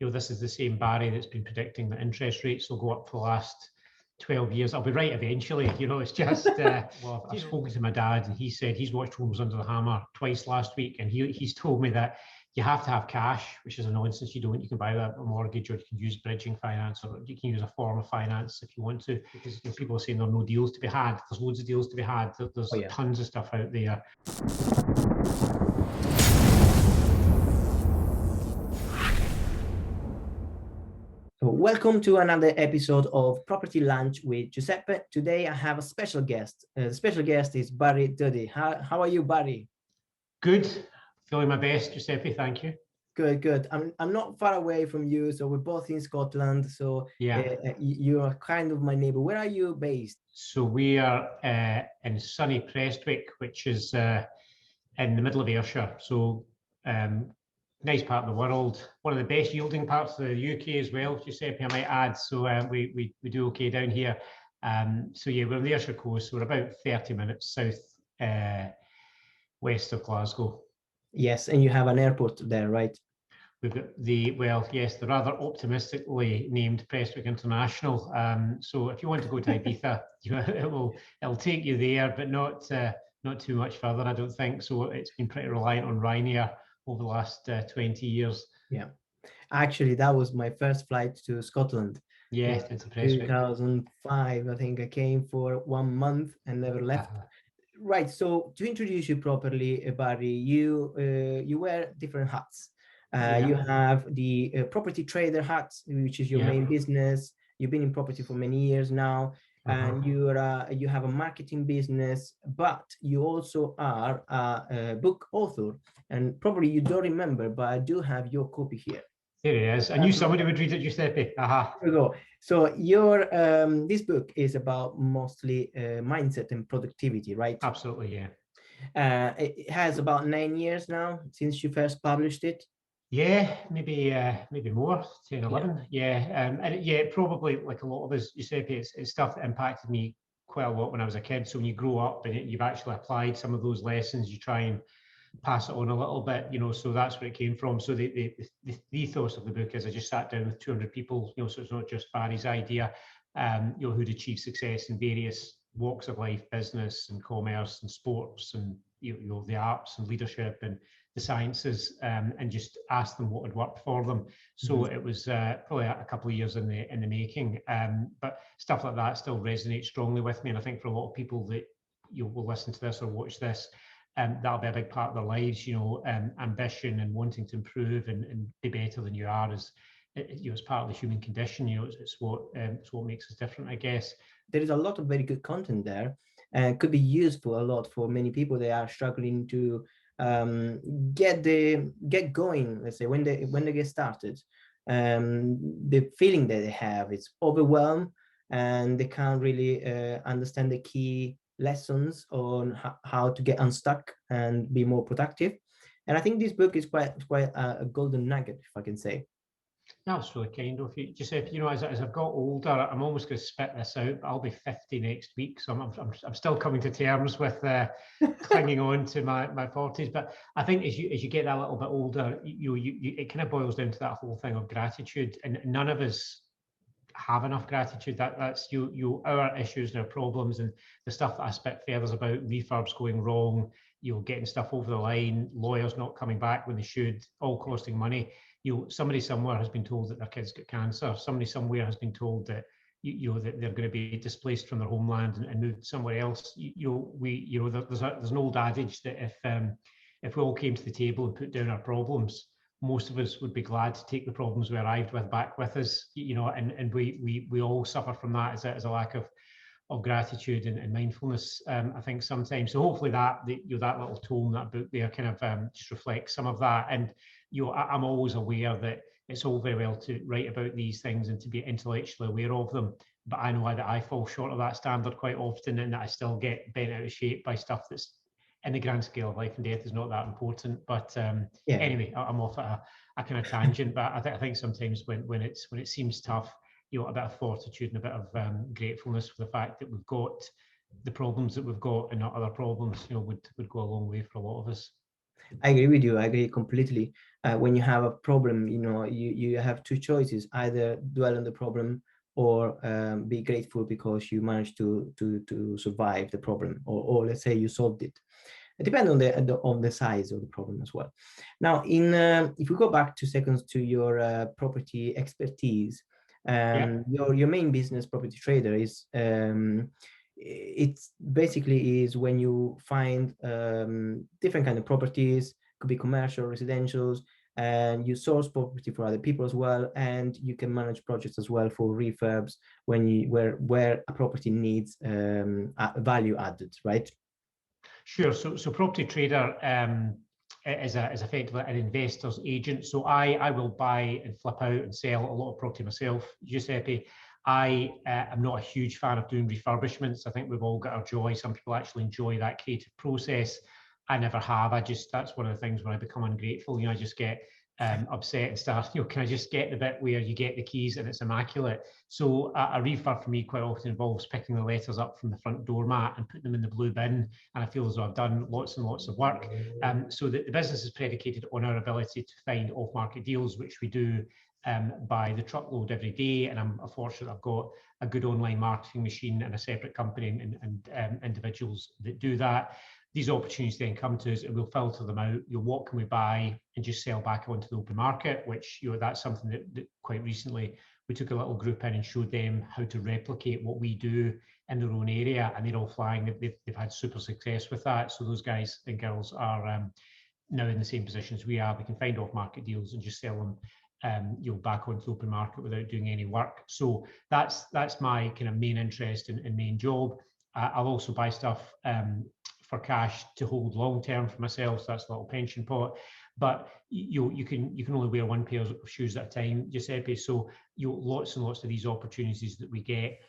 this is the same Barry that's been predicting that interest rates will go up for the last 12 years. I'll be right eventually. It's just, well, I've spoken to my dad and he said he's watched Homes Under the Hammer twice last week, and he's told me that you have to have cash, which is a nonsense. You don't. You can buy a mortgage, or you can use bridging finance, or you can use a form of finance if you want to, because people are saying there are no deals to be had. There's loads of deals to be had. There's tons of stuff out there. Welcome to another episode of Property Lunch with Giuseppe. Today I have a special guest. The special guest is Barry Duddy. How are you, Barry? Good. Feeling my best, Giuseppe. Thank you. Good. I'm not far away from you, so we're both in Scotland. So you are kind of my neighbor. Where are you based? So we are in sunny Prestwick, which is in the middle of Ayrshire. So nice part of the world, one of the best yielding parts of the UK as well, Giuseppe, I might add. So we do okay down here. So yeah, we're on the Ayrshire coast, so we're about 30 minutes south west of Glasgow. Yes, and you have an airport there, right? We've got the rather optimistically named Prestwick International. So if you want to go to Ibiza, it'll take you there, but not too much further, I don't think. So it's been pretty reliant on Ryanair over the last 20 years. Yeah, actually, that was my first flight to Scotland. Yeah, it's impressive. 2005, I think I came for 1 month and never left. Right. So to introduce you properly, Barry, you wear different hats. You have the property trader hat, which is your main business. You've been in property for many years now. And you have a marketing business, but you also are a book author, and probably you don't remember, but I do have your copy here. Here it is. I knew somebody would read it, Giuseppe. Here we go. So your this book is about mostly mindset and productivity, right? Absolutely, yeah. It has about 9 years now since you first published it. Yeah, maybe more, 10, 11. Yeah, and probably like a lot of us, Giuseppe, it's stuff that impacted me quite a lot when I was a kid. So when you grow up and you've actually applied some of those lessons, you try and pass it on a little bit, so that's where it came from. So the ethos of the book is I just sat down with 200 people, so it's not just Barry's idea, who'd achieved success in various walks of life, business and commerce and sports and the arts and leadership and the sciences, and just asked them what had worked for them. So it was probably a couple of years in the making, but stuff like that still resonates strongly with me. And I think for a lot of people that will listen to this or watch this, that'll be a big part of their lives. Ambition and wanting to improve and be better than you are is, it's part of the human condition. It's what makes us different, I guess. There is a lot of very good content there, and could be useful a lot for many people that are struggling to get going. Let's say when they get started, the feeling that they have is overwhelmed, and they can't really understand the key lessons on how to get unstuck and be more productive. And I think this book is quite a golden nugget, if I can say. That's really kind of you, Giuseppe. As I've got older, I'm almost going to spit this out, but I'll be 50 next week, so I'm still coming to terms with clinging on to my 40s. But I think as you get that little bit older, it kind of boils down to that whole thing of gratitude, and none of us have enough gratitude. That's our issues and our problems, and the stuff that I spit feathers about, refurbs going wrong, getting stuff over the line, lawyers not coming back when they should, all costing money. Somebody somewhere has been told that their kids got cancer. Somebody somewhere has been told that that they're going to be displaced from their homeland and moved somewhere else. There's an old adage that if we all came to the table and put down our problems, most of us would be glad to take the problems we arrived with back with us. And we all suffer from that as a lack of gratitude and mindfulness, I think sometimes. So hopefully that little tome, that book there, kind of just reflects some of that. And I'm always aware that it's all very well to write about these things and to be intellectually aware of them, but I know that I fall short of that standard quite often, and that I still get bent out of shape by stuff that's in the grand scale of life and death is not that important. But anyway, I'm off at a kind of tangent. But I think sometimes when it seems tough, a bit of fortitude and a bit of gratefulness for the fact that we've got the problems that we've got and not other problems, would go a long way for a lot of us. I agree with you. I agree completely. When you have a problem, you have two choices: either dwell on the problem or be grateful because you managed to survive the problem, or let's say you solved it. It depends on the size of the problem as well. Now, if we go back 2 seconds to your property expertise, your main business, property trader, is it's basically is when you find different kind of properties, could be commercial, residentials, and you source property for other people as well, and you can manage projects as well for refurbs where a property needs value added, right? Sure. So property trader is effectively an investor's agent. So I will buy and flip out and sell a lot of property myself, Giuseppe. I am not a huge fan of doing refurbishments. I think we've all got our joy. Some people actually enjoy that creative process. I never have. That's one of the things when I become ungrateful. I just get upset and start, can I just get the bit where you get the keys and it's immaculate? So a refurb for me quite often involves picking the letters up from the front doormat and putting them in the blue bin. And I feel as though I've done lots and lots of work. So the business is predicated on our ability to find off-market deals, which we do by the truckload every day. And I'm fortunate I've got a good online marketing machine and a separate company and individuals that do that. These opportunities then come to us and we'll filter them out. What can we buy and just sell back onto the open market, which, that's something that quite recently we took a little group in and showed them how to replicate what we do in their own area, and they're all flying. They've had super success with that. So those guys and girls are now in the same position as we are. We can find off-market deals and just sell them back onto the open market without doing any work. So that's my kind of main interest and main job. I'll also buy stuff for cash to hold long term for myself. So that's a little pension pot. But you can only wear one pair of shoes at a time, Giuseppe. So lots and lots of these opportunities that we get,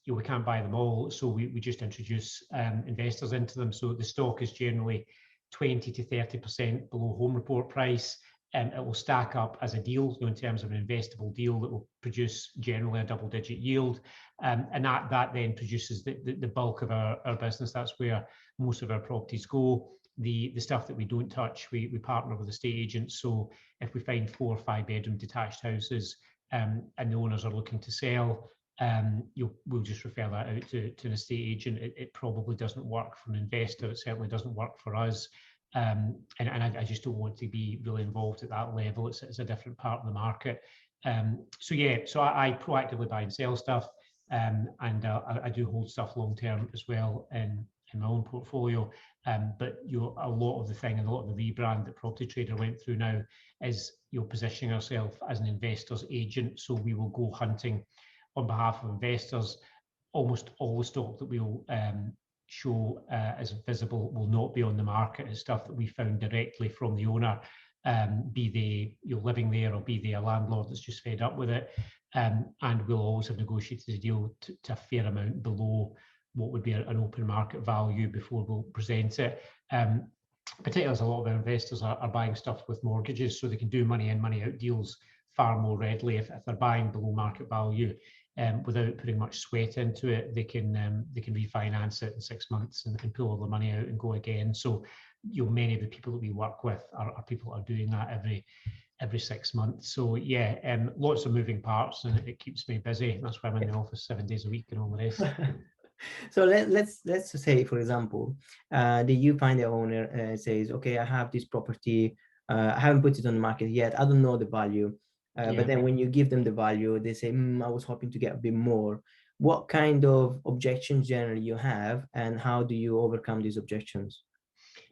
we can't buy them all. So we just introduce investors into them. So the stock is generally 20 to 30% below home report price. It will stack up as a deal, in terms of an investable deal that will produce generally a double-digit yield, and that then produces the bulk of our business. That's where most of our properties go. The stuff that we don't touch, we partner with estate agents. So if we find 4 or 5 bedroom detached houses and the owners are looking to sell, we'll just refer that out to an estate agent. It probably doesn't work for an investor. It certainly doesn't work for us. And I just don't want to be really involved at that level. It's a different part of the market. So I proactively buy and sell stuff, and I do hold stuff long term as well in my own portfolio. But a lot of the thing and a lot of the rebrand that Property Trader went through now is positioning ourselves as an investor's agent. So we will go hunting on behalf of investors. Almost all the stock that we'll show as visible will not be on the market. It's stuff that we found directly from the owner, be they living there or be they a landlord that's just fed up with it. And we'll always have negotiated a deal to a fair amount below what would be an open market value before we'll present it. Particularly as a lot of our investors are buying stuff with mortgages, so they can do money in, money out deals far more readily. If they're buying below market value, without putting much sweat into it, they can refinance it in 6 months and pull all the money out and go again. So many of the people that we work with are people that are doing that every 6 months. So lots of moving parts, and it keeps me busy. That's why I'm in the office 7 days a week and all the rest. So let's say, for example, that you find the owner says, okay, I have this property, I haven't put it on the market yet, I don't know the value. But then when you give them the value, they say, I was hoping to get a bit more. What kind of objections generally you have, and how do you overcome these objections?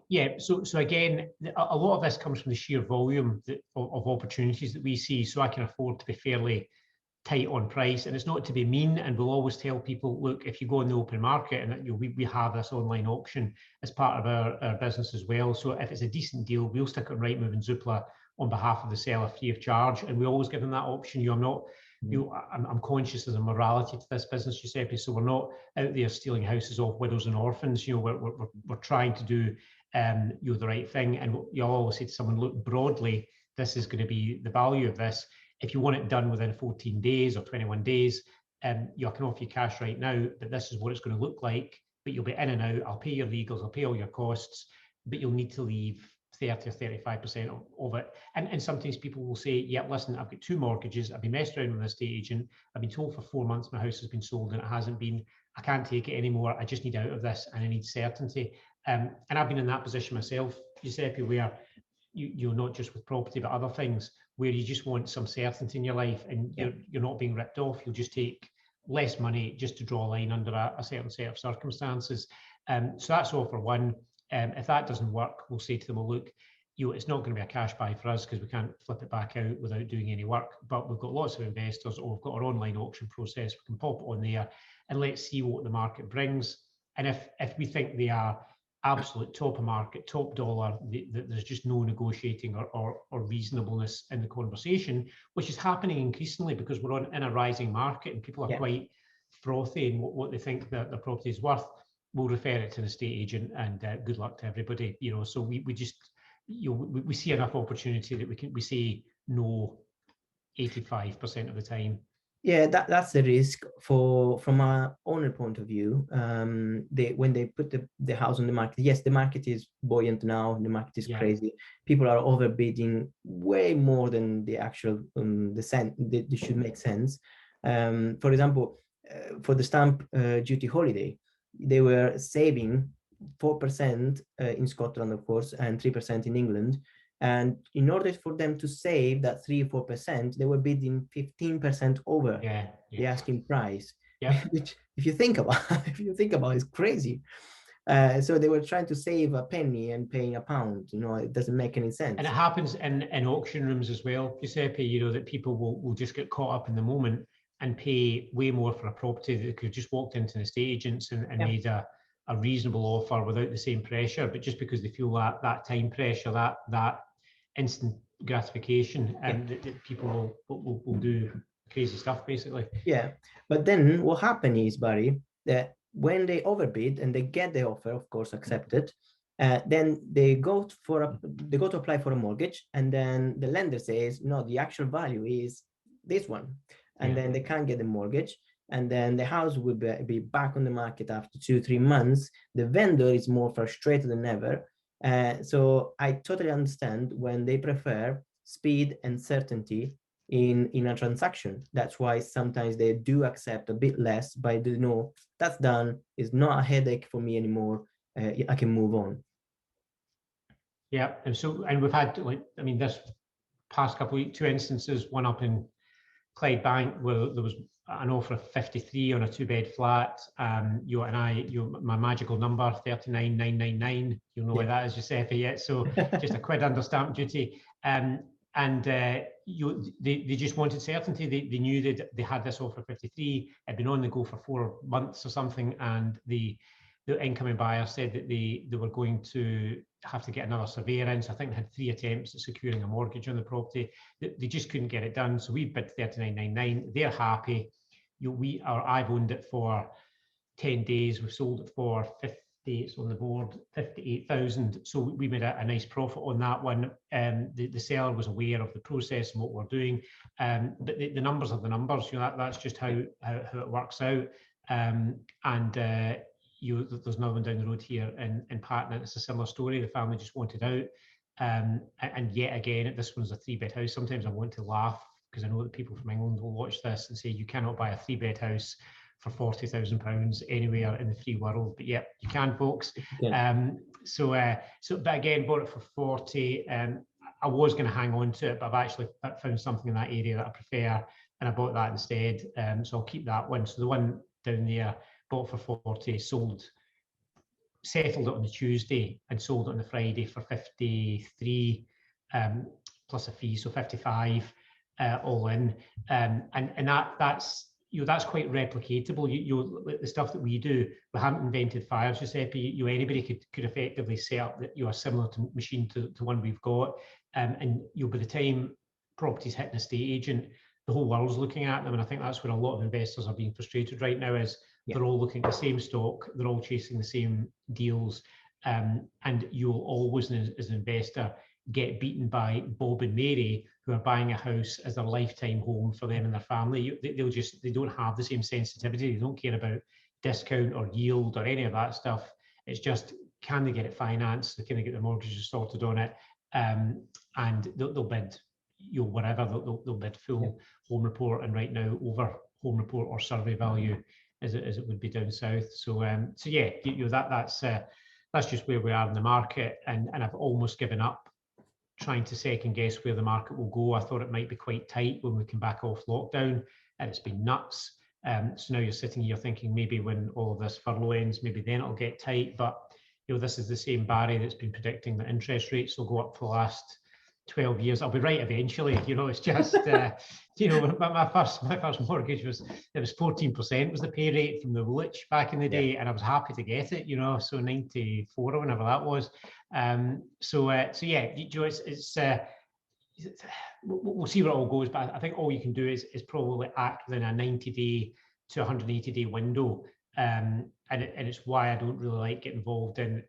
Yeah, so again, a lot of this comes from the sheer volume of opportunities that we see. So I can afford to be fairly tight on price, and it's not to be mean. And we'll always tell people, look, if you go in the open market, and we have this online auction as part of our business as well. So if it's a decent deal, we'll stick it on Rightmove and Zoopla on behalf of the seller free of charge, and we always give them that option. I'm conscious there's a morality to this business, Giuseppe. So we're not out there stealing houses off widows and orphans. We're trying to do the right thing, and you'll always say to someone, look, broadly, this is going to be the value of this. If you want it done within 14 days or 21 days, I can offer you cash right now, but this is what it's going to look like. But you'll be in and out. I'll pay your legals, I'll pay all your costs. but you'll need to leave 30 or 35% of it. And sometimes people will say, yeah, listen, I've got 2 mortgages. I've been messed around with an estate agent. I've been told for 4 months my house has been sold and it hasn't been. I can't take it anymore. I just need out of this and I need certainty. And I've been in that position myself, Giuseppe, where you're not just with property, but other things where you just want some certainty in your life and you're not being ripped off. You'll just take less money just to draw a line under a certain set of circumstances. So that's offer one. If that doesn't work, we'll say to them, well, look, it's not going to be a cash buy for us because we can't flip it back out without doing any work, but we've got lots of investors, or we've got our online auction process. We can pop it on there and let's see what the market brings. And if we think they are absolute top of market, top dollar, there's just no negotiating or reasonableness in the conversation, which is happening increasingly because we're in a rising market and people are quite frothy in what they think that the property is worth. We'll refer it to the estate agent and good luck to everybody. So we just, we see enough opportunity that we say no 85% of the time. Yeah, that's the risk from our owner point of view. When they put the house on the market, yes, the market is buoyant now. The market is crazy. People are overbidding way more than the actual they should make sense. For example, for the stamp duty holiday, they were saving 4% in Scotland, of course, and 3% in England. And in order for them to save that 3 or 4%, they were bidding 15% over the asking price. Which, if you think about, it's crazy. So they were trying to save a penny and paying a pound. It doesn't make any sense. And it happens in auction rooms as well, Giuseppe. That people will just get caught up in the moment and pay way more for a property that could have just walked into the estate agents and made a reasonable offer without the same pressure, but just because they feel that time pressure, that instant gratification, and that people will do crazy stuff, basically. Yeah, but then what happened is, Barry, that when they overbid and they get the offer, of course, accepted, then they go to apply for a mortgage, and then the lender says, no, the actual value is this one, and then they can't get the mortgage. And then the house will be back on the market after 2-3 months. The vendor is more frustrated than ever. So I totally understand when they prefer speed and certainty in a transaction. That's why sometimes they do accept a bit less, but they know that's done. It's not a headache for me anymore. I can move on. Yeah, and we've had this past couple of weeks, 2 instances. One up in Clydebank where there was an offer of 53 on a 2-bed flat. My magical number 39,999. You'll know why that is, Giuseppe. Yet, so just a quid under stamp duty. They just wanted certainty. They knew they had this offer 53. It'd been on the go for 4 months or something, and the incoming buyer said that they were going to have to get another surveyor in. So I think they had 3 attempts at securing a mortgage on the property. They just couldn't get it done. So we bid 39,999. They're happy. I've owned it for 10 days. We've sold it for 50. It's on the board, 58,000. So we made a nice profit on that one. The seller was aware of the process and what we're doing. But the numbers are the numbers. That's just how it works out. There's another one down the road here in Patna. It's a similar story. The family just wanted out. And yet again, this one's a 3-bed house. Sometimes I want to laugh because I know that people from England will watch this and say, you cannot buy a 3-bed house for £40,000 anywhere in the free world. But yeah, you can, folks. Yeah. But again, bought it for 40. I was going to hang on to it, but I've actually found something in that area that I prefer, and I bought that instead. So I'll keep that one. So the one down there, bought for 40, settled it on the Tuesday and sold it on the Friday for 53 plus a fee, so 55 all in. And that's quite replicatable. The stuff that we do, we haven't invented fires, Giuseppe. Anybody could effectively set up a similar machine to one we've got. And by the time properties hit an estate agent, the whole world's looking at them. And I think that's where a lot of investors are being frustrated right now is they're all looking at the same stock, they're all chasing the same deals. And you'll always, as an investor, get beaten by Bob and Mary, who are buying a house as their lifetime home for them and their family. They don't have the same sensitivity. They don't care about discount or yield or any of that stuff. It's just, can they get it financed? Can they get the mortgages sorted on it? And they'll bid, whatever, they'll bid full home report, and right now over home report or survey value as it would be down south. So yeah, that's just where we are in the market, and I've almost given up trying to second guess where the market will go. I thought it might be quite tight when we come back off lockdown, and it's been nuts. So now you're sitting here thinking maybe when all of this furlough ends, maybe then it'll get tight. But this is the same Barry that's been predicting that interest rates will go up for the last 12 years. I'll be right eventually. It's just my first mortgage was 14% was the pay rate from the Woolwich back in the day, and I was happy to get it. So 94 or whenever that was. So yeah, it's we'll see where it all goes. But I think all you can do is probably act within a 90-day to 180-day window, and it's why I don't really like getting involved in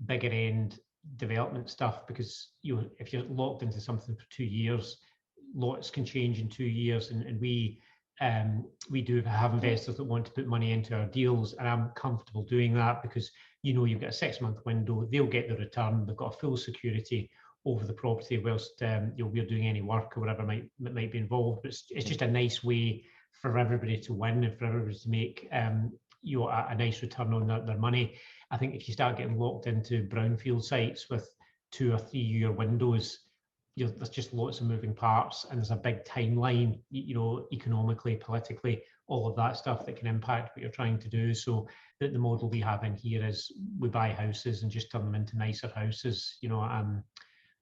bigger end development stuff, because if you're locked into something for 2 years, lots can change in 2 years, and we do have investors that want to put money into our deals, and I'm comfortable doing that because you've got a 6-month window, they'll get the return, they've got a full security over the property whilst we're doing any work or whatever might be involved. But it's just a nice way for everybody to win and for everybody to make a nice return on their money. I think if you start getting locked into brownfield sites with 2 or 3 year windows, there's just lots of moving parts, and there's a big timeline, economically, politically, all of that stuff that can impact what you're trying to do. So the model we have in here is we buy houses and just turn them into nicer houses.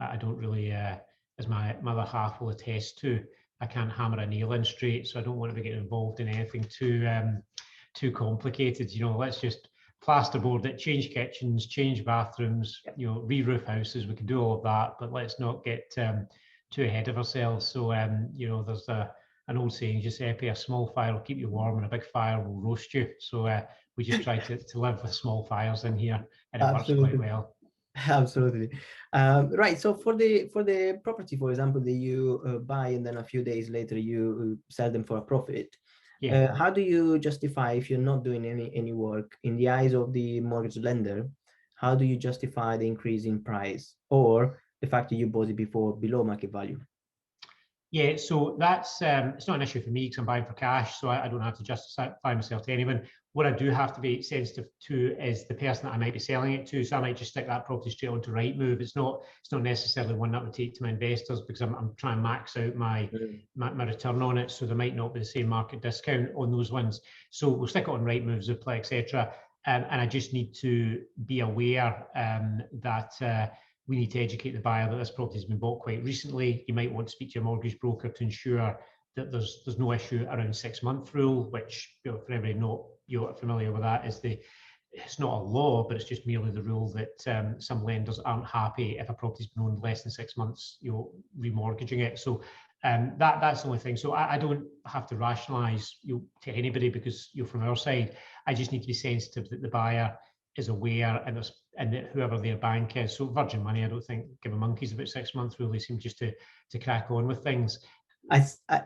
I don't really, as my other half will attest to, I can't hammer a nail in straight, so I don't want to be getting involved in anything too complicated. Let's just plasterboard it, change kitchens, change bathrooms, re-roof houses. We can do all of that, but let's not get too ahead of ourselves. So there's an old saying, Giuseppe, a small fire will keep you warm and a big fire will roast you. So we just try to live with small fires in here, and it works quite well. Absolutely. Right. So for the property, for example, that you buy and then a few days later you sell them for a profit. Yeah. How do you justify, if you're not doing any work, in the eyes of the mortgage lender, how do you justify the increase in price or the fact that you bought it before below market value? Yeah, so that's it's not an issue for me because I'm buying for cash, so I don't have to justify myself to anyone. What I do have to be sensitive to is the person that I might be selling it to. So I might just stick that property straight onto Rightmove. It's not necessarily one that would take to my investors, because I'm trying to max out my return on it. So there might not be the same market discount on those ones. So we'll stick it on Rightmove, Zoopla, etc. And I just need to be aware that we need to educate the buyer that this property has been bought quite recently. You might want to speak to your mortgage broker to ensure that there's no issue around 6-month rule, which for everybody not familiar with that, it's not a law, but it's just merely the rule that some lenders aren't happy if a property's been owned less than 6 months, remortgaging it. So that's the only thing. So I don't have to rationalise to anybody, because from our side, I just need to be sensitive that the buyer is aware and that whoever their bank is. So Virgin Money, I don't think give a monkeys about 6 months, really seem just to crack on with things. I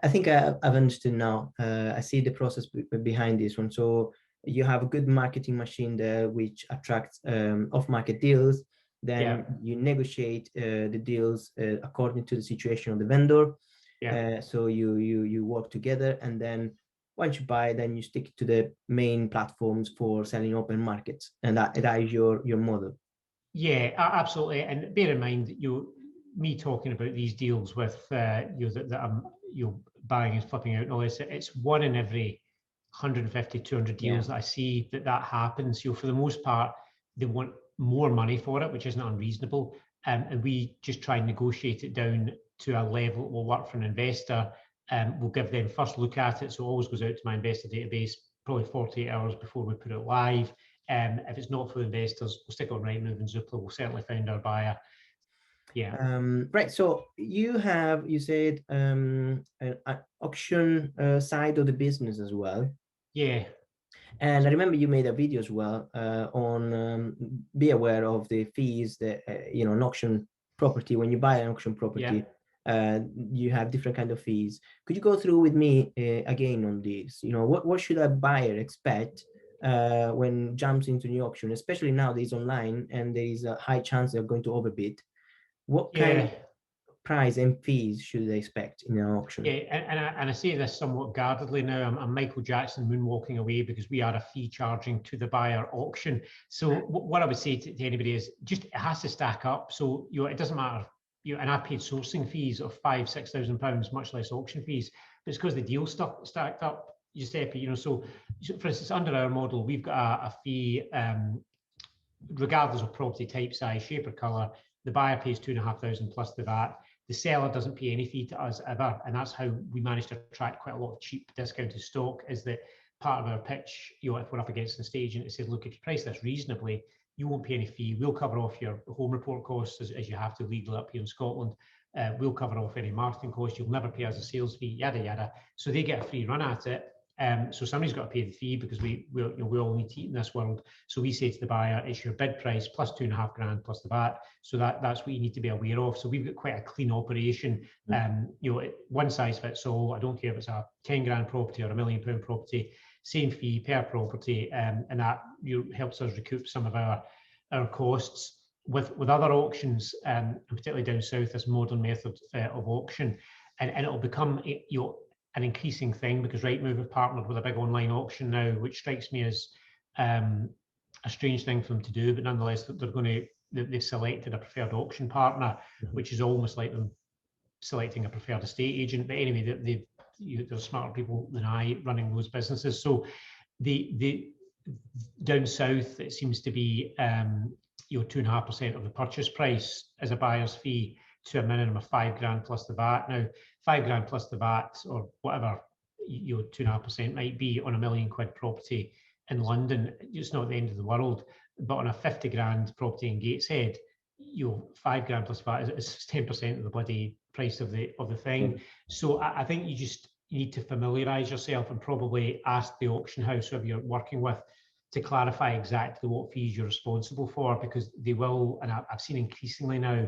think I've understood now. I see the process behind this one. So you have a good marketing machine there which attracts off-market deals. Then you negotiate the deals according to the situation of the vendor. So you work together, and then once you buy, then you stick to the main platforms for selling open markets, and that is your model. Yeah, absolutely. And bear in mind, me talking about these deals with that I'm buying and flipping out and all this, it's 1 in every 150, 200 deals that I see that happens. For the most part, they want more money for it, which isn't unreasonable. And we just try and negotiate it down to a level that will work for an investor. We'll give them first look at it. So it always goes out to my investor database, probably 48 hours before we put it live. If it's not for investors, we'll stick it on Rightmove and Zoopla. We'll certainly find our buyer. Yeah. Right. So you said an auction side of the business as well. Yeah. And I remember you made a video as well on be aware of the fees that an auction property, when you buy an auction property, you have different kind of fees. Could you go through with me again on this? What should a buyer expect when jumps into new auction, especially nowadays online, and there is a high chance they're going to overbid. What kind of price and fees should they expect in an auction? Yeah, and I say this somewhat guardedly now. I'm Michael Jackson moonwalking away because we are a fee charging to the buyer auction. So what I would say to anybody is just it has to stack up. So it doesn't matter. And I paid sourcing fees of £5,000-6,000, much less auction fees. But it's because the deal stacked up, Giuseppe. So for instance, under our model, we've got a fee regardless of property type, size, shape, or colour. The buyer pays £2,500 plus the VAT. The seller doesn't pay any fee to us ever, and that's how we managed to attract quite a lot of cheap discounted stock. Is that part of our pitch? If we're up against an estate agent, it says, look, if you price this reasonably, you won't pay any fee. We'll cover off your home report costs as you have to legally up here in Scotland. We'll cover off any marketing costs. You'll never pay us a sales fee, yada yada. So they get a free run at it. So somebody's got to pay the fee because we all need to eat in this world. So we say to the buyer, it's your bid price plus £2,500 plus the VAT. So that's what you need to be aware of. So we've got quite a clean operation. One size fits all. I don't care if it's a 10 grand property or £1 million property, same fee per property, and that helps us recoup some of our costs. With other auctions, and particularly down south, this modern method of auction, and it'll become an increasing thing because Rightmove have partnered with a big online auction now, which strikes me as a strange thing for them to do, but nonetheless they've selected a preferred auction partner, which is almost like them selecting a preferred estate agent. But anyway, they're smarter people than I running those businesses. So the down south, it seems to be 2.5% of the purchase price as a buyer's fee to a minimum of £5,000 plus the VAT. Now, £5,000 plus the VAT, or whatever 2.5% might be on £1 million property in London, it's not the end of the world. But on a 50 grand property in Gateshead, £5,000 plus VAT is 10% of the bloody price of the thing. So I think you just need to familiarise yourself and probably ask the auction house, whoever you're working with, to clarify exactly what fees you're responsible for, because they will, and I've seen increasingly now,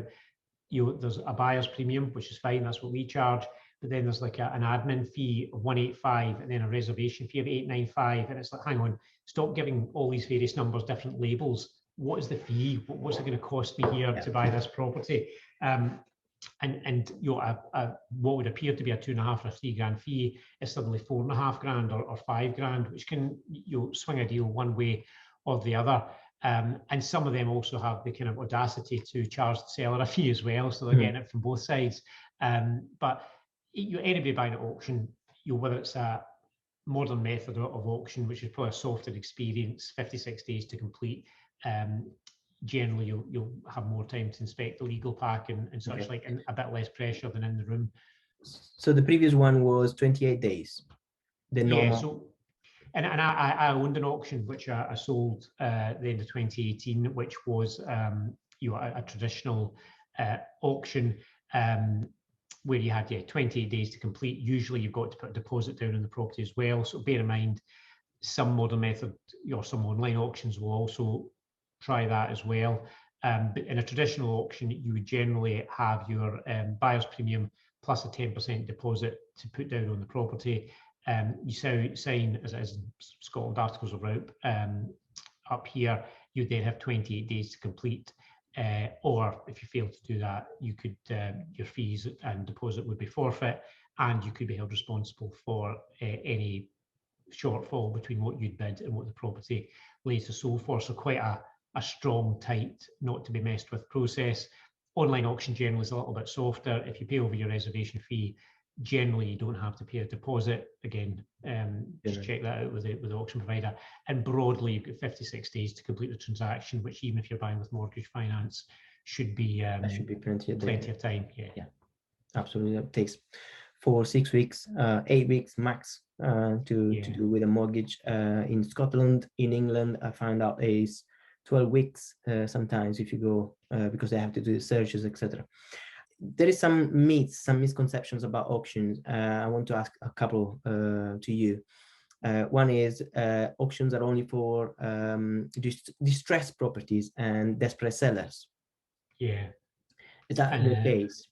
there's a buyer's premium, which is fine, that's what we charge, but then there's like an admin fee of 185 and then a reservation fee of 895, and it's like, hang on, stop giving all these various numbers different labels. What is the fee? What's it going to cost me here to buy this property? And what would appear to be a 2.5 or 3 grand fee is suddenly 4.5 grand or 5 grand, which can swing a deal one way or the other. And some of them also have the kind of audacity to charge the seller a fee as well, so they're getting it from both sides. But anybody buying at auction, whether it's a modern method of auction, which is probably a softer experience, 56 days to complete, generally you'll have more time to inspect the legal pack and such, like, and a bit less pressure than in the room. So the previous one was 28 days. The normal. Yeah, so and I owned an auction which I sold at the end of 2018, which was a traditional auction where you had 28 days to complete. Usually you've got to put a deposit down on the property as well. So bear in mind, some modern method or some online auctions will also try that as well. But in a traditional auction, you would generally have your buyer's premium plus a 10% deposit to put down on the property. You sign, as in Scotland Articles of Rope up here, you then have 28 days to complete. Or if you fail to do that, you could your fees and deposit would be forfeit, and you could be held responsible for any shortfall between what you'd bid and what the property later sold for. So quite a strong, tight, not to be messed with process. Online auction generally is a little bit softer. If you pay over your reservation fee, generally you don't have to pay a deposit. Again, just check that out with the auction provider. And broadly, you've got 56 days to complete the transaction, which even if you're buying with mortgage finance, should be plenty of time. Yeah, absolutely. It takes 4-6 weeks, 8 weeks max to do with a mortgage. In Scotland, in England, I found out is 12 weeks sometimes if you go because they have to do the searches, etc. There is some myths, some misconceptions about auctions. I want to ask a couple to you. One is auctions are only for distressed properties and desperate sellers. Yeah. Is that the case?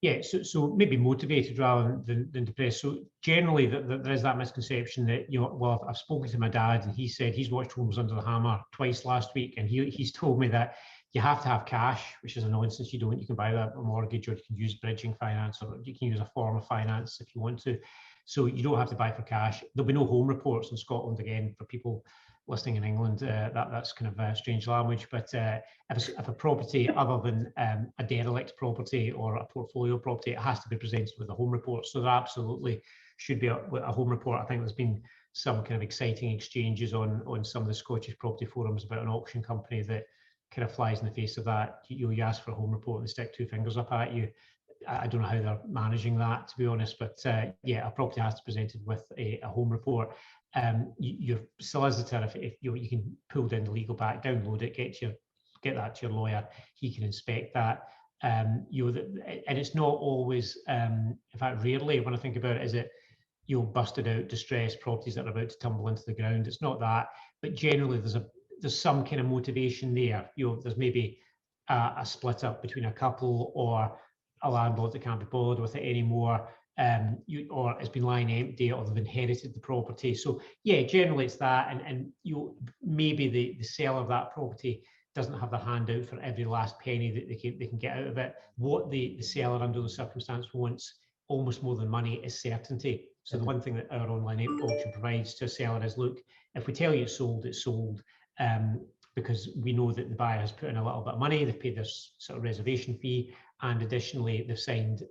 Yeah, so maybe motivated rather than depressed. So generally, there is that misconception that, well, I've spoken to my dad and he said he's watched Homes Under the Hammer twice last week, and he's told me that you have to have cash, which is a nonsense. You don't. You can buy a mortgage, or you can use bridging finance, or you can use a form of finance if you want to. So you don't have to buy for cash. There'll be no home reports in Scotland again for people listening in England. That's kind of strange language, but if a property other than a derelict property or a portfolio property, it has to be presented with a home report. So there absolutely should be a home report. I think there's been some kind of exciting exchanges on some of the Scottish property forums about an auction company that kind of flies in the face of that. You ask for a home report and they stick two fingers up at you. I don't know how they're managing that, to be honest, but yeah, a property has to be presented with a home report. Your solicitor, if you can pull down the legal pack, download it, get that to your lawyer, he can inspect that. And it's not always, in fact, rarely, when I think about it, is it busted out distressed properties that are about to tumble into the ground. It's not that, but generally there's some kind of motivation there. There's maybe a split up between a couple, or a landlord that can't be bothered with it anymore, or it's been lying empty, or they've inherited the property. So yeah, generally it's that, and maybe the seller of that property doesn't have their hand out for every last penny that they can get out of it. What the seller under those circumstances wants almost more than money is certainty. So the one thing that our online auction provides to a seller is, look, if we tell you it's sold, it's sold. Because we know that the buyer has put in a little bit of money, they've paid their sort of reservation fee, and additionally they've signed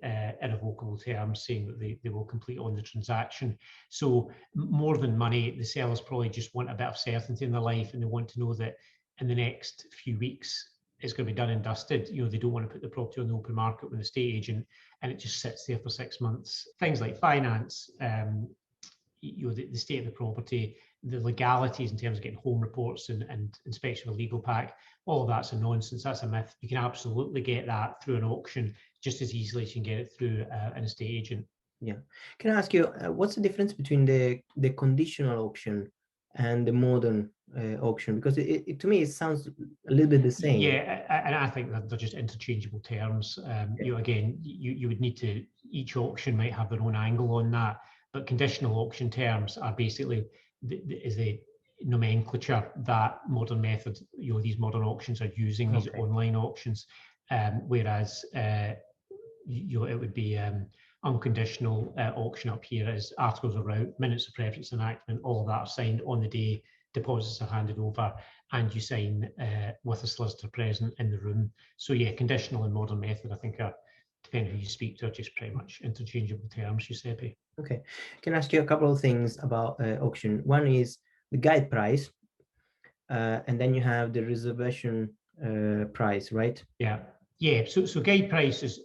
irrevocable terms saying that they will complete on the transaction. So more than money, the sellers probably just want a bit of certainty in their life, and they want to know that in the next few weeks it's going to be done and dusted. They don't want to put the property on the open market with an estate agent and it just sits there for 6 months. Things like finance, the state of the property, the legalities in terms of getting home reports and inspection of a legal pack, all of that's a nonsense. That's a myth. You can absolutely get that through an auction just as easily as you can get it through an estate agent. Yeah. Can I ask you, what's the difference between the conditional auction and the modern auction? Because it to me, it sounds a little bit the same. Yeah, and I think that they're just interchangeable terms. Again, you would need to, each auction might have their own angle on that, but conditional auction terms are basically is a nomenclature that modern method, these modern auctions are using, these online auctions, whereas it would be unconditional auction up here is articles of route, minutes of preference enactment, all of that are signed on the day, deposits are handed over, and you sign with a solicitor present in the room. So yeah, conditional and modern method, I think, are, depending who you speak to, are just pretty much interchangeable terms, Giuseppe. Okay, can I ask you a couple of things about auction? One is the guide price, and then you have the reservation price, right? Yeah. So guide price is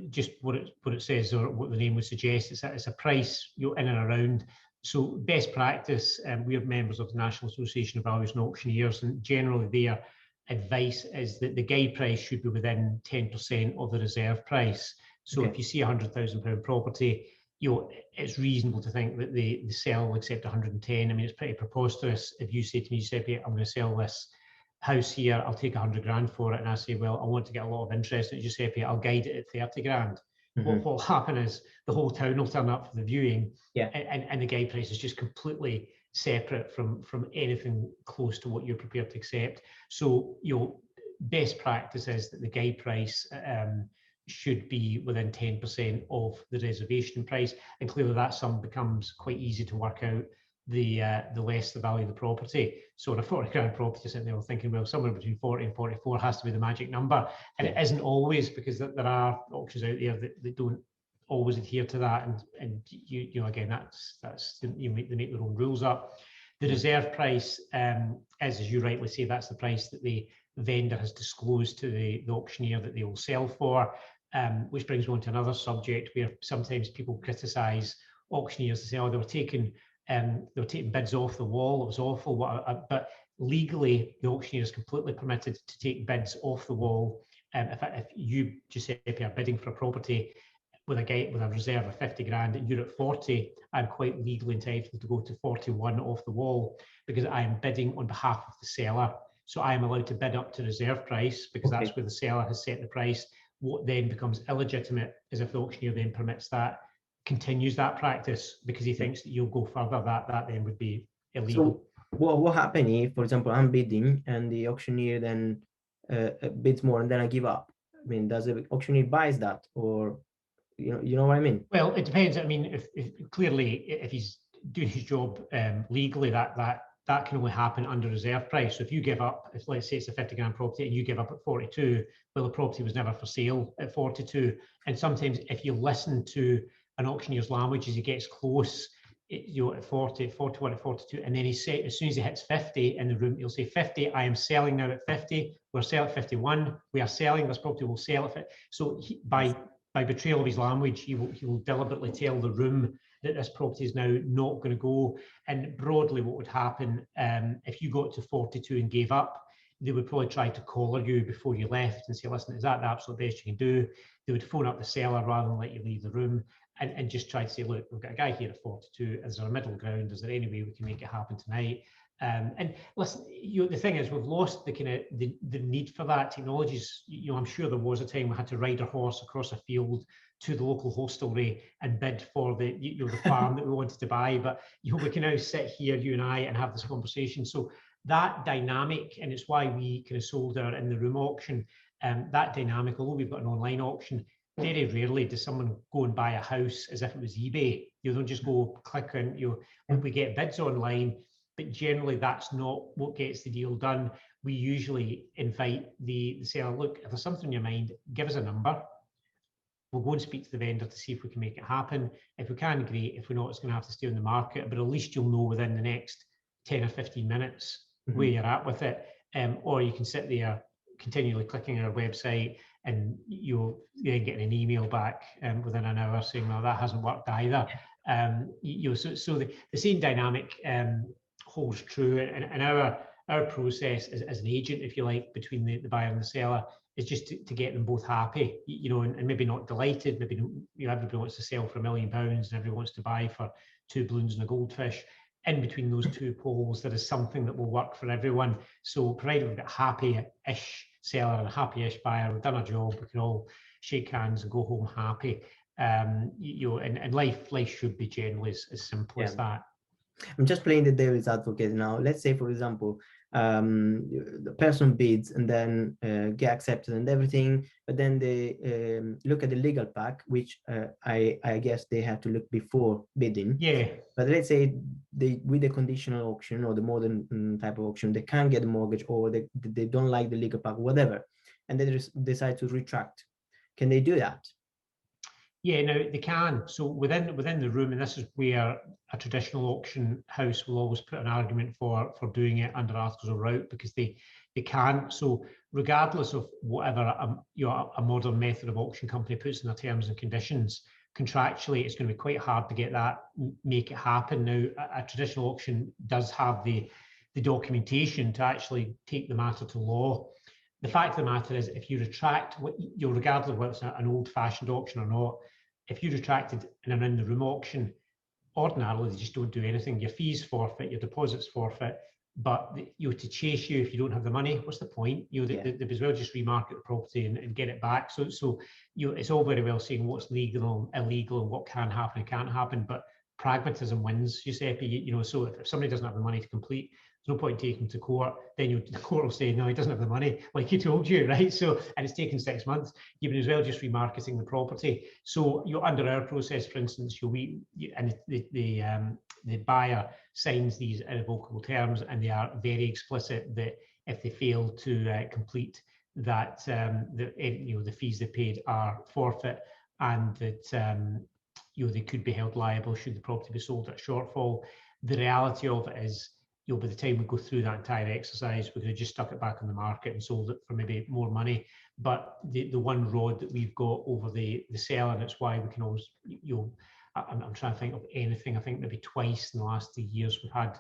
just what it says, or what the name would suggest. It's a price in and around. So best practice, we are members of the National Association of Valuers and Auctioneers, and generally their advice is that the guide price should be within 10% of the reserve price. So if you see £100,000 property, it's reasonable to think that the seller will accept 110. I mean, it's pretty preposterous if you say to me, Giuseppe, I'm going to sell this house here, I'll take 100 grand for it, and I say, well, I want to get a lot of interest in it, Giuseppe, I'll guide it at 30 grand. What will happen is the whole town will turn up for the viewing, and the guide price is just completely separate from anything close to what you're prepared to accept. So best practice is that the guide price should be within 10% of the reservation price, and clearly that sum becomes quite easy to work out the less the value of the property. So on a 40 grand property, sitting there thinking, well, somewhere between 40 and 44 has to be the magic number, and it isn't always, because there are auctions out there that don't always adhere to that, and again, that's they make their own rules up. The reserve price as you rightly say, that's the price that the vendor has disclosed to the auctioneer that they will sell for, which brings me on to another subject where sometimes people criticise auctioneers to say, oh, they were taking bids off the wall, it was awful. But legally, the auctioneer is completely permitted to take bids off the wall. If you, Giuseppe, are bidding for a property with a reserve of 50 grand and you're at 40, I'm quite legally entitled to go to 41 off the wall, because I am bidding on behalf of the seller. So I am allowed to bid up to reserve price, because that's where the seller has set the price. What then becomes illegitimate is if the auctioneer then permits that, continues that practice because he thinks that you'll go further. That then would be illegal. So what happens if, for example, I'm bidding and the auctioneer then bids more and then I give up? I mean, does the auctioneer buys that, or you know what I mean? Well, it depends. I mean, if clearly if he's doing his job legally, that can only happen under reserve price. So if you give up, if let's say it's a 50 grand property and you give up at 42, well, the property was never for sale at 42. And sometimes if you listen to an auctioneer's language as he gets close, at 40, 41, at 42, and then he say, as soon as he hits 50 in the room, he'll say 50, I am selling now at 50, we're selling at 51, we are selling this property, we'll sell it. So by betrayal of his language, he will deliberately tell the room that this property is now not going to go. And broadly, what would happen if you got to 42 and gave up, they would probably try to collar you before you left and say, listen, is that the absolute best you can do? They would phone up the seller rather than let you leave the room and just try to say, look, we've got a guy here at 42. Is there a middle ground? Is there any way we can make it happen tonight? And listen, the thing is, we've lost the kind of the need for that. Technologies, I'm sure there was a time we had to ride a horse across a field to the local hostelry and bid for the farm that we wanted to buy. But we can now sit here, you and I, and have this conversation. So that dynamic, and it's why we kind of sold our in the room auction. That dynamic, although we've got an online auction, very rarely does someone go and buy a house as if it was eBay. You don't just go click on, we get bids online, but generally that's not what gets the deal done. We usually invite the seller, look, if there's something in your mind, give us a number. We'll go and speak to the vendor to see if we can make it happen. If we can, great. If we're not, it's going to have to stay on the market, but at least you'll know within the next 10 or 15 minutes where you're at with it. Or you can sit there continually clicking on our website and you'll then get an email back within an hour saying, well, that hasn't worked either. So the same dynamic holds true. And our process as an agent, if you like, between the buyer and the seller is just to get them both happy, and maybe not delighted. Maybe everybody wants to sell for £1 million and everybody wants to buy for 2 balloons and a goldfish. In between those two poles, there is something that will work for everyone. So provided we've got happy-ish seller and a happy-ish buyer, we've done our job, we can all shake hands and go home happy. And life should be generally as simple as that. I'm just playing the devil's advocate now. Let's say, for example, the person bids and then get accepted and everything, but then they look at the legal pack, which I guess they have to look before bidding. Yeah. But let's say with the conditional auction or the modern type of auction, they can't get a mortgage or they don't like the legal pack, whatever, and they just decide to retract. Can they do that? Yeah, no, they can. So within the room, and this is where a traditional auction house will always put an argument for doing it under articles of route, because they can. So regardless of whatever a modern method of auction company puts in their terms and conditions, contractually, it's going to be quite hard to make it happen. Now, a traditional auction does have the documentation to actually take the matter to law. The fact of the matter is, if you retract, regardless of whether it's an old-fashioned auction or not, if you retracted in an in-the-room auction, ordinarily they just don't do anything. Your fees forfeit, your deposits forfeit, but to chase you if you don't have the money, what's the point? They may as well just remarket the property and get it back. So it's all very well saying what's legal and illegal and what can happen and can't happen, but pragmatism wins, Giuseppe. So if somebody doesn't have the money to complete, there's no point in taking them to court. Then the court will say, no, he doesn't have the money, like he told you, right? So, and it's taken 6 months. You may as well just remarketing the property. So under our process, for instance, the buyer signs these irrevocable terms, and they are very explicit that if they fail to complete that, the fees they paid are forfeit, and that they could be held liable should the property be sold at a shortfall. The reality of it is, by the time we go through that entire exercise, we could have just stuck it back on the market and sold it for maybe more money. But the one rod that we've got over the seller, and it's why we can always, I'm trying to think of anything. I think maybe twice in the last 3 years we've had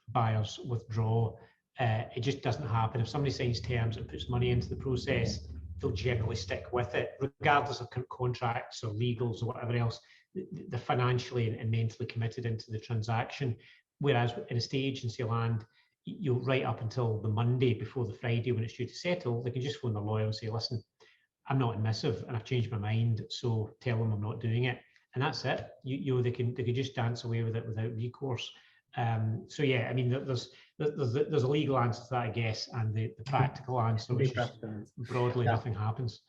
buyers withdraw. It just doesn't happen. If somebody signs terms and puts money into the process, they'll generally stick with it, regardless of contracts or legals or whatever else. They're financially and mentally committed into the transaction. Whereas in a estate agency land, right up until the Monday before the Friday when it's due to settle, they can just phone the lawyer and say, listen, I'm not admissive and I've changed my mind, so tell them I'm not doing it, and that's it. They can just dance away with it without recourse. So yeah, I mean, there's a legal answer to that, I guess, and the practical answer, which is broadly nothing happens.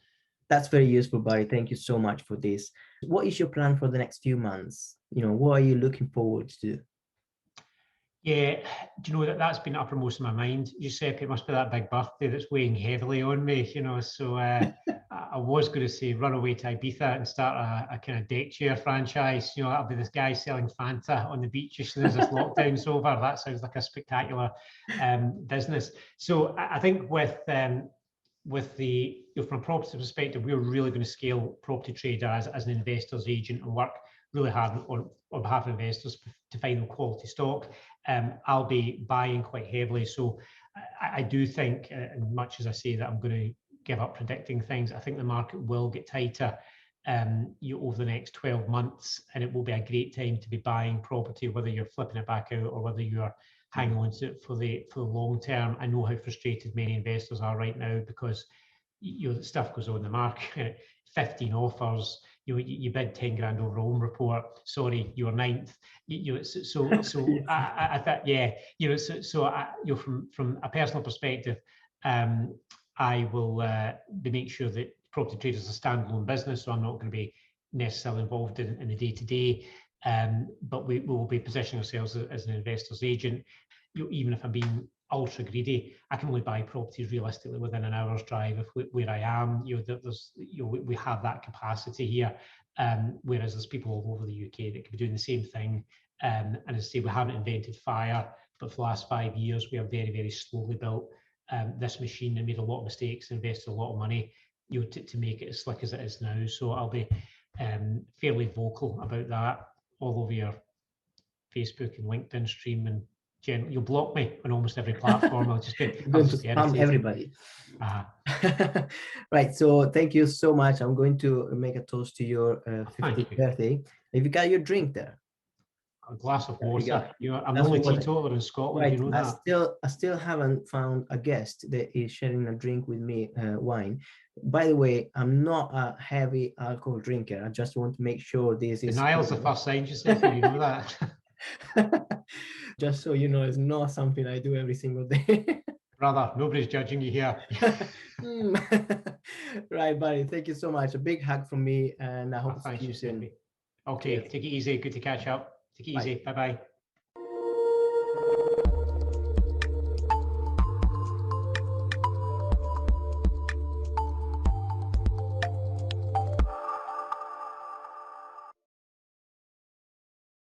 That's very useful, Barry. Thank you so much for this. What is your plan for the next few months? What are you looking forward to? Yeah, do you know that's been uppermost in my mind, Giuseppe? It must be that big birthday that's weighing heavily on me, so I was going to say run away to Ibiza and start a kind of deck chair franchise. That'll be this guy selling Fanta on the beach as soon as this lockdown's over. That sounds like a spectacular business. So I think with the from a property perspective, we're really going to scale Property Trader as an investor's agent and work really hard on behalf of investors to find quality stock. I'll be buying quite heavily, so I do think, much as I say that I'm going to give up predicting things, I think the market will get tighter over the next 12 months, and it will be a great time to be buying property, whether you're flipping it back out or whether you're hanging on to it for the long term. I know how frustrated many investors are right now because stuff goes on the market, 15 offers. You bid 10 grand over a home report. Sorry, you were ninth. I thought, yeah. From a personal perspective, I will make sure that Property Trader is a standalone business, so I'm not going to be necessarily involved in the day-to-day. But we will be positioning ourselves as an investor's agent. Even if I'm being ultra greedy, I can only buy properties realistically within an hour's drive of where I am. We have that capacity here, whereas there's people all over the UK that could be doing the same thing. And as I say, we haven't invented fire, but for the last 5 years, we have very, very slowly built this machine and made a lot of mistakes, invested a lot of money, to make it as slick as it is now. So I'll be fairly vocal about that all over your Facebook and LinkedIn stream, and you'll block me on almost every platform. I'll just spam everybody. Right. So thank you so much. I'm going to make a toast to your 50th birthday. Have you got your drink there? A glass of water. I'm the only teetotaler in Scotland. Right. You know that. I still haven't found a guest that is sharing a drink with me, wine. By the way, I'm not a heavy alcohol drinker. I just want to make sure this is. Denial's the first sign, Giuseppe. You know that. Just so you know, it's not something I do every single day. Brother, nobody's judging you here. Right, buddy. Thank you so much. A big hug from me, and I hope to see you soon. Okay, take it easy. Good to catch up. Take it easy. Bye-bye.